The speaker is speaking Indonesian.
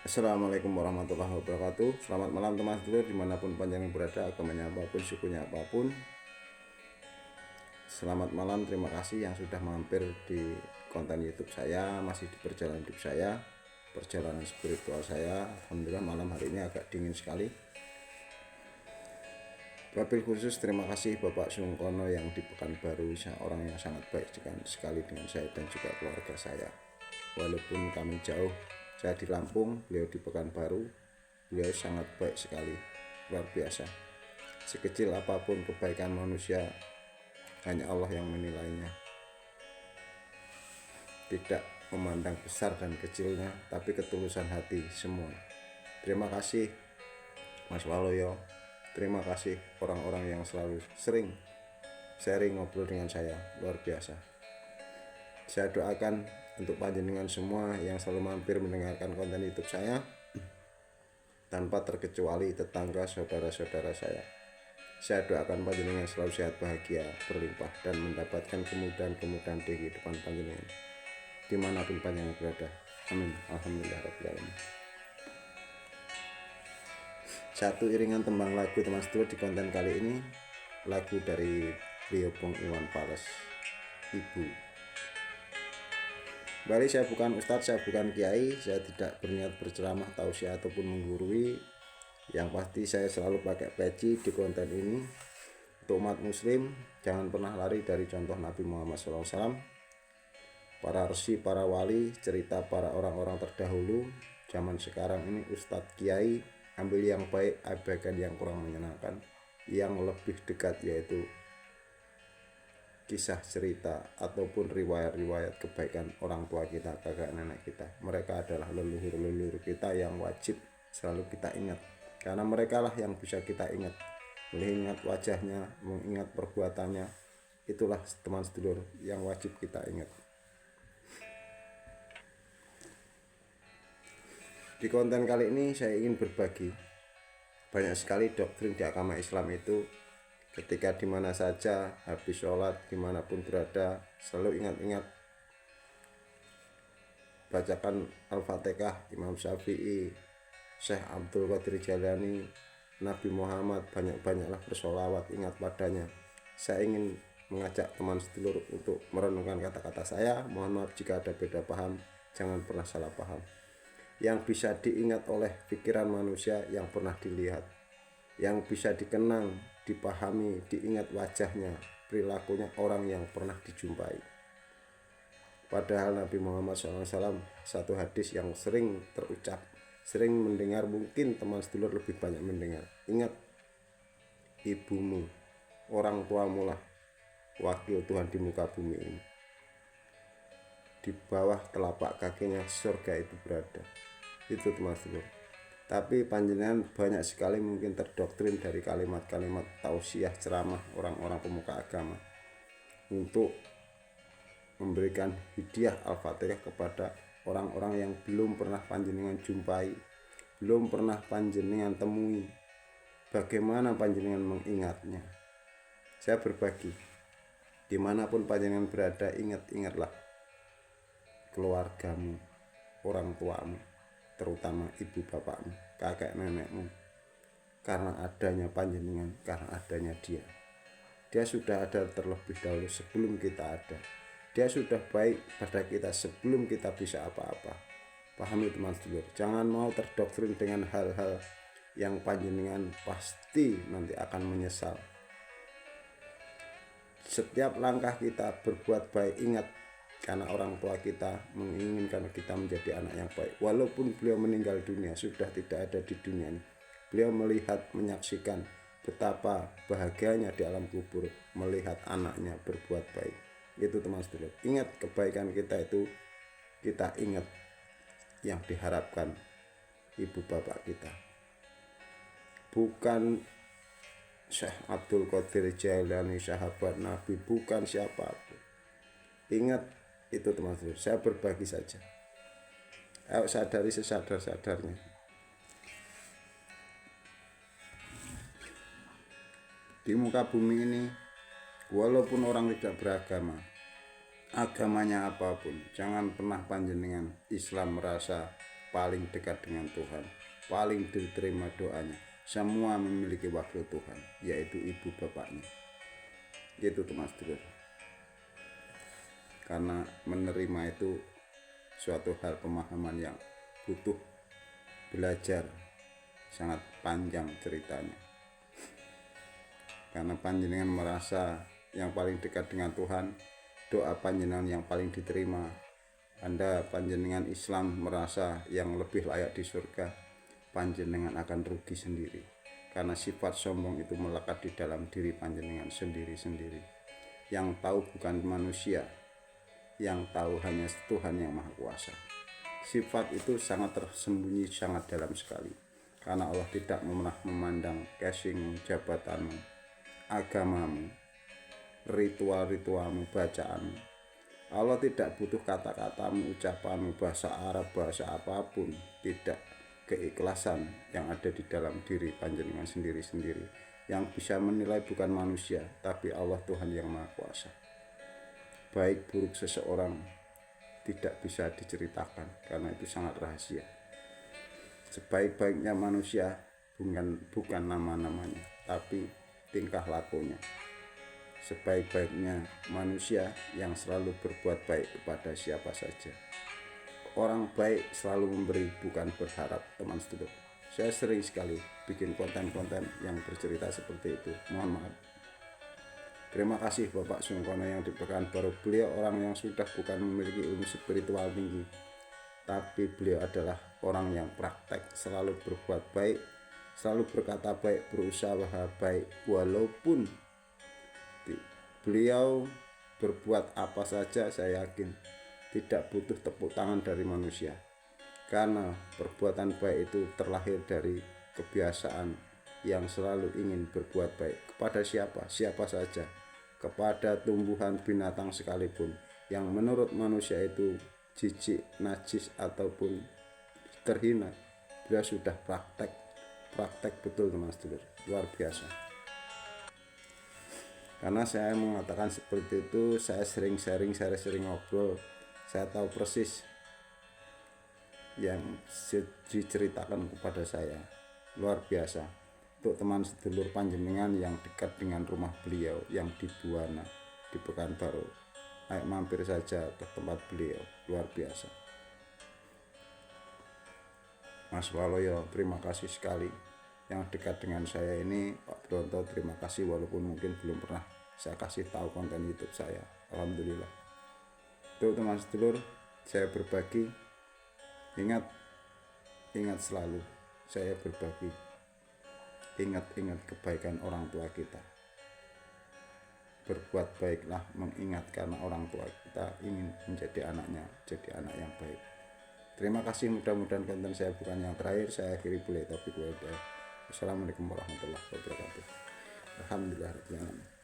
Assalamualaikum warahmatullahi wabarakatuh. Selamat malam teman sedulur dimanapun panjenengan berada, agamanya apapun, sukunya apapun. Selamat malam, terima kasih yang sudah mampir di konten YouTube saya. Masih di perjalanan hidup saya, perjalanan spiritual saya. Alhamdulillah malam hari ini agak dingin sekali. Wabil khusus terima kasih Bapak Sungkono yang di Pekanbaru, orang yang sangat baik sekali dengan saya dan juga keluarga saya. Walaupun kami jauh, saya di Lampung, beliau di Pekanbaru. Beliau sangat baik sekali, luar biasa. Sekecil apapun kebaikan manusia, hanya Allah yang menilainya. Tidak memandang besar dan kecilnya, tapi ketulusan hati semua. Terima kasih Mas Waloyo. Terima kasih orang-orang yang selalu sering sharing ngobrol dengan saya, luar biasa. Saya doakan untuk panjenengan semua yang selalu mampir mendengarkan konten YouTube saya, tanpa terkecuali tetangga saudara-saudara saya. Saya doakan panjenengan selalu sehat, bahagia, berlimpah, dan mendapatkan kemudahan-kemudahan di kehidupan panjenengan dimanapun panjenengan berada. Amin. Alhamdulillahirrahmanirrahim. Satu iringan tembang lagu teman sedulur di konten kali ini, lagu dari Rio Bong Iwan Fals, Ibu. Kembali, saya bukan ustadz, saya bukan kiai, saya tidak berniat berceramah, tausiah ataupun menggurui. Yang pasti saya selalu pakai peci di konten ini. Untuk umat muslim, jangan pernah lari dari contoh Nabi Muhammad SAW, para resi, para wali, cerita para orang-orang terdahulu. Zaman sekarang ini ustadz kiai ambil yang baik, abaikan yang kurang menyenangkan. Yang lebih dekat yaitu kisah cerita ataupun riwayat-riwayat kebaikan orang tua kita, kakek nenek kita. Mereka adalah leluhur-leluhur kita yang wajib selalu kita ingat, karena mereka lah yang bisa kita ingat, mengingat wajahnya, mengingat perbuatannya. Itulah teman sedulur yang wajib kita ingat. Di konten kali ini saya ingin berbagi banyak sekali doktrin di agama Islam itu. Ketika dimana saja, habis sholat, dimanapun berada, selalu ingat-ingat bacakan Al-Fatihah, Imam Syafi'i, Syekh Abdul Qadir Jailani, Nabi Muhammad. Banyak-banyaklah bersolawat, ingat padanya. Saya ingin mengajak teman sedulur untuk merenungkan kata-kata saya. Mohon maaf jika ada beda paham, jangan pernah salah paham. Yang bisa diingat oleh pikiran manusia yang pernah dilihat, yang bisa dikenang, dipahami, diingat wajahnya, perilakunya orang yang pernah dijumpai. Padahal Nabi Muhammad SAW, satu hadis yang sering terucap, sering mendengar, mungkin teman sedulur lebih banyak mendengar. Ingat ibumu, orang tuamu lah wakil Tuhan di muka bumi ini. Di bawah telapak kakinya surga itu berada. Itu teman sedulur. Tapi panjenengan banyak sekali mungkin terdoktrin dari kalimat-kalimat tausiah ceramah orang-orang pemuka agama untuk memberikan hadiah Al-Fatihah kepada orang-orang yang belum pernah panjenengan jumpai, belum pernah panjenengan temui. Bagaimana panjenengan mengingatnya? Saya berbagi, dimanapun panjenengan berada, ingatlah keluargamu, orang tuamu, terutama ibu bapakmu, kakek nenekmu. Karena adanya panjenengan, karena adanya dia sudah ada terlebih dahulu sebelum kita ada. Dia sudah baik pada kita sebelum kita bisa apa-apa. Pahami teman sedulur, jangan mau terdoktrin dengan hal-hal yang panjenengan pasti nanti akan menyesal. Setiap langkah kita berbuat baik, ingat, karena orang tua kita menginginkan kita menjadi anak yang baik. Walaupun beliau meninggal dunia, sudah tidak ada di dunia ini, beliau melihat, menyaksikan betapa bahagianya di alam kubur melihat anaknya berbuat baik. Itu teman sedulur, ingat kebaikan kita itu, kita ingat yang diharapkan ibu bapak kita, bukan Syekh Abdul Qadir Jailani, sahabat Nabi, bukan siapapun. Ingat itu teman sedulur, saya berbagi saja. Ayo sadari sesadar-sadarnya. Di muka bumi ini, walaupun orang tidak beragama, agamanya apapun, jangan pernah panjenengan Islam merasa paling dekat dengan Tuhan, paling diterima doanya. Semua memiliki wakil Tuhan, yaitu ibu bapaknya. Itu teman sedulur. Karena menerima itu suatu hal pemahaman yang butuh belajar, sangat panjang ceritanya. Karena panjenengan merasa yang paling dekat dengan Tuhan, doa panjenengan yang paling diterima. Anda panjenengan Islam merasa yang lebih layak di surga, panjenengan akan rugi sendiri. Karena sifat sombong itu melekat di dalam diri panjenengan sendiri-sendiri. Yang tahu bukan manusia, yang tahu hanya Tuhan yang Maha Kuasa. Sifat itu sangat tersembunyi, sangat dalam sekali. Karena Allah tidak pernah memandang casing jabatanmu, agamamu, ritual-ritualmu, bacaanmu. Allah tidak butuh kata-katamu, ucapanmu, bahasa Arab, bahasa apapun. Tidak. Keikhlasan yang ada di dalam diri panjenengan sendiri-sendiri. Yang bisa menilai bukan manusia, tapi Allah Tuhan yang Maha Kuasa. Baik buruk seseorang tidak bisa diceritakan, karena itu sangat rahasia. Sebaik-baiknya manusia bukan nama-namanya, tapi tingkah lakunya. Sebaik-baiknya manusia yang selalu berbuat baik kepada siapa saja. Orang baik selalu memberi, bukan berharap, teman sedulur. Saya sering sekali bikin konten-konten yang bercerita seperti itu. Mohon maaf. Terima kasih Bapak Sungkono yang di Pekanbaru. Beliau orang yang sudah bukan memiliki ilmu spiritual tinggi, tapi beliau adalah orang yang praktek, selalu berbuat baik, selalu berkata baik, berusaha baik, walaupun beliau berbuat apa saja, saya yakin tidak butuh tepuk tangan dari manusia, karena perbuatan baik itu terlahir dari kebiasaan yang selalu ingin berbuat baik kepada siapa saja, kepada tumbuhan binatang sekalipun yang menurut manusia itu jijik, najis ataupun terhina. Beliau sudah praktek betul teman sedulur, luar biasa. Karena saya mengatakan seperti itu, saya sering sharing, saya sering ngobrol, saya tahu persis yang diceritakan kepada saya, luar biasa. Untuk teman sedulur panjenengan yang dekat dengan rumah beliau yang di Buana, di Pekanbaru, ayo mampir saja ke tempat beliau, luar biasa. Mas Waloyo, terima kasih sekali. Yang dekat dengan saya ini Pak Bronto, terima kasih, walaupun mungkin belum pernah saya kasih tahu konten YouTube saya. Alhamdulillah. Untuk teman sedulur, saya berbagi, ingat selalu saya berbagi, ingat kebaikan orang tua kita. Berbuat baiklah, mengingat karena orang tua kita ingin menjadi anaknya, jadi anak yang baik. Terima kasih, mudah-mudahan konten saya bukan yang terakhir. Saya akhiri boleh, tapi gue udah. Assalamualaikum warahmatullahi wabarakatuh. Alhamdulillah.